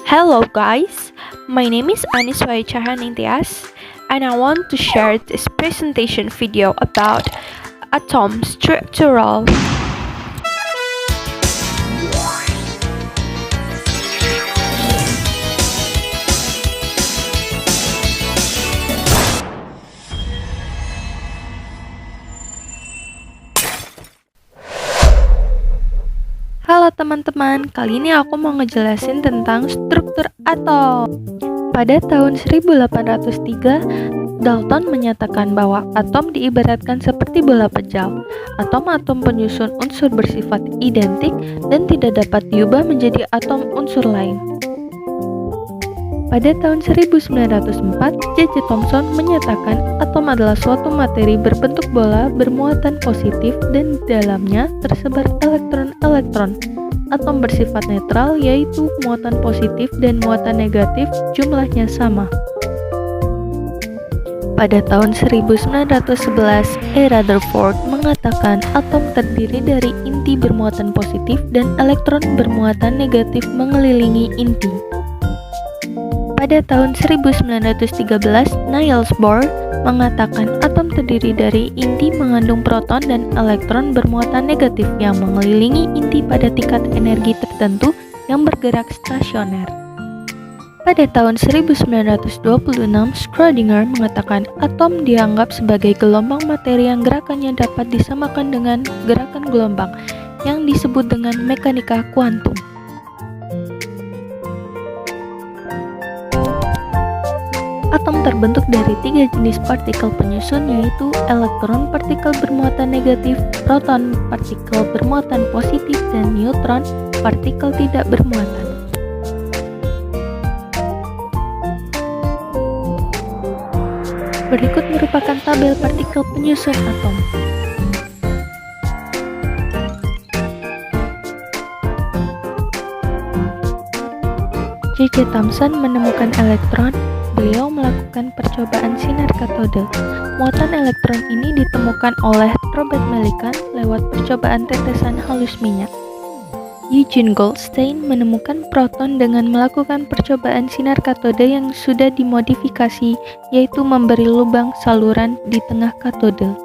Hello guys, my name is Cahyaningtias and I want to share this presentation video about atom structural. Halo teman-teman, kali ini aku mau ngejelasin tentang struktur atom. Pada tahun 1803, Dalton menyatakan bahwa atom diibaratkan seperti bola pejal. Atom-atom penyusun unsur bersifat identik dan tidak dapat diubah menjadi atom unsur lain. Pada tahun 1904, J.J. Thomson menyatakan atom adalah suatu materi berbentuk bola bermuatan positif dan di dalamnya tersebar elektron-elektron. Atom bersifat netral, yaitu muatan positif dan muatan negatif jumlahnya sama. Pada tahun 1911, E. Rutherford mengatakan atom terdiri dari inti bermuatan positif dan elektron bermuatan negatif mengelilingi inti. Pada tahun 1913, Niels Bohr mengatakan atom terdiri dari inti mengandung proton dan elektron bermuatan negatif yang mengelilingi inti pada tingkat energi tertentu yang bergerak stasioner. Pada tahun 1926, Schrödinger mengatakan atom dianggap sebagai gelombang materi yang gerakannya dapat disamakan dengan gerakan gelombang yang disebut dengan mekanika kuantum. Atom terbentuk dari 3 jenis partikel penyusun, yaitu elektron partikel bermuatan negatif, proton partikel bermuatan positif, dan neutron partikel tidak bermuatan. Berikut merupakan tabel partikel penyusun atom. J.J. Thomson menemukan elektron. Beliau melakukan percobaan sinar katode. Muatan elektron ini ditemukan oleh Robert Millikan lewat percobaan tetesan halus minyak. Eugene Goldstein menemukan proton dengan melakukan percobaan sinar katode yang sudah dimodifikasi, yaitu memberi lubang saluran di tengah katode.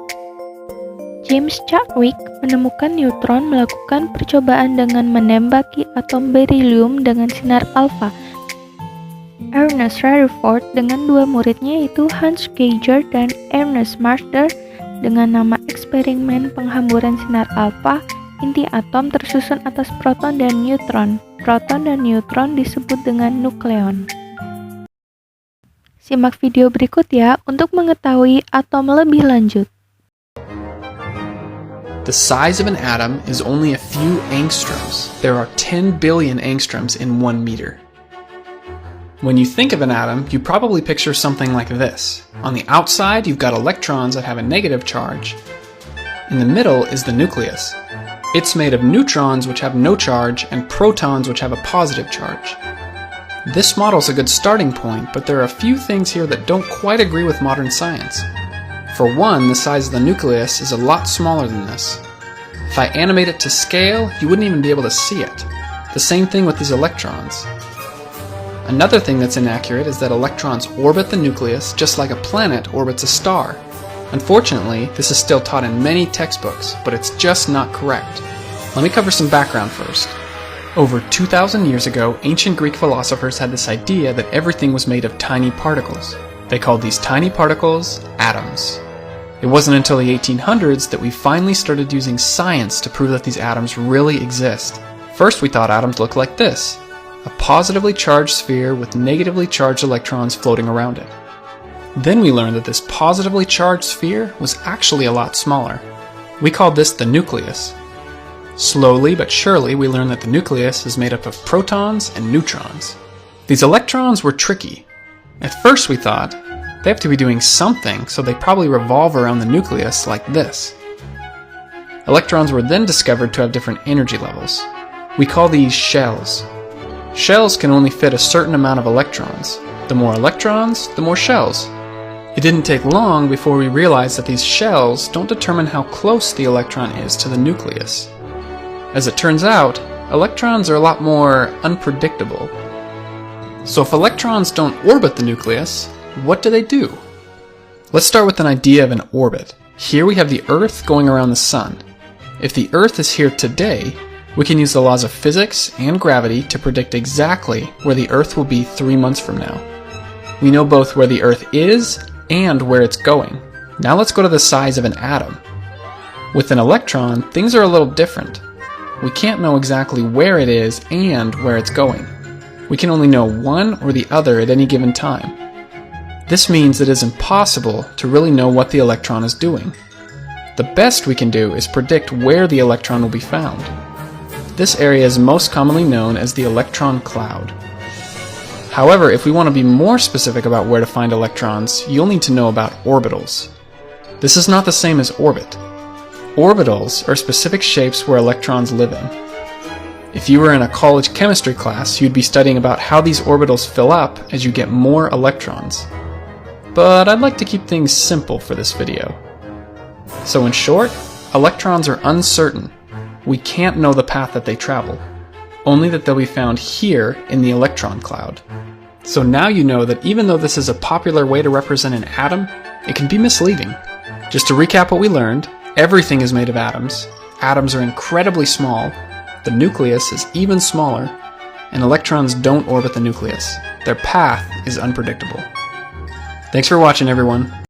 James Chadwick menemukan neutron melakukan percobaan dengan menembaki atom berilium dengan sinar alfa. Ernest Rutherford dengan 2 muridnya yaitu Hans Geiger dan Ernest Marder dengan nama eksperimen penghamburan sinar alfa, inti atom tersusun atas proton dan neutron. Proton dan neutron disebut dengan nukleon. Simak video berikut ya untuk mengetahui atom lebih lanjut. The size of an atom is only a few angstroms. There are 10 billion angstroms in 1 meter. When you think of an atom, you probably picture something like this. On the outside, you've got electrons that have a negative charge. In the middle is the nucleus. It's made of neutrons which have no charge and protons which have a positive charge. This model's a good starting point, but there are a few things here that don't quite agree with modern science. For one, the size of the nucleus is a lot smaller than this. If I animate it to scale, you wouldn't even be able to see it. The same thing with these electrons. Another thing that's inaccurate is that electrons orbit the nucleus just like a planet orbits a star. Unfortunately, this is still taught in many textbooks, but it's just not correct. Let me cover some background first. Over 2,000 years ago, ancient Greek philosophers had this idea that everything was made of tiny particles. They called these tiny particles atoms. It wasn't until the 1800s that we finally started using science to prove that these atoms really exist. First, we thought atoms looked like this. A positively charged sphere with negatively charged electrons floating around it. Then we learned that this positively charged sphere was actually a lot smaller. We called this the nucleus. Slowly but surely we learned that the nucleus is made up of protons and neutrons. These electrons were tricky. At first we thought, they have to be doing something, so they probably revolve around the nucleus like this. Electrons were then discovered to have different energy levels. We call these shells. Shells can only fit a certain amount of electrons. The more electrons, the more shells. It didn't take long before we realized that these shells don't determine how close the electron is to the nucleus. As it turns out, electrons are a lot more unpredictable. So if electrons don't orbit the nucleus, what do they do? Let's start with an idea of an orbit. Here we have the Earth going around the Sun. If the Earth is here today, we can use the laws of physics and gravity to predict exactly where the Earth will be 3 months from now. We know both where the Earth is and where it's going. Now let's go to the size of an atom. With an electron, things are a little different. We can't know exactly where it is and where it's going. We can only know one or the other at any given time. This means it is impossible to really know what the electron is doing. The best we can do is predict where the electron will be found. This area is most commonly known as the Electron Cloud. However, if we want to be more specific about where to find electrons, you'll need to know about orbitals. This is not the same as orbit. Orbitals are specific shapes where electrons live in. If you were in a college chemistry class, you'd be studying about how these orbitals fill up as you get more electrons. But I'd like to keep things simple for this video. So in short, electrons are uncertain. We can't know the path that they travel, only that they'll be found here in the electron cloud. So now you know that even though this is a popular way to represent an atom, it can be misleading. Just to recap what we learned, everything is made of atoms. Atoms are incredibly small. The nucleus is even smaller, and electrons don't orbit the nucleus. Their path is unpredictable. Thanks for watching, everyone.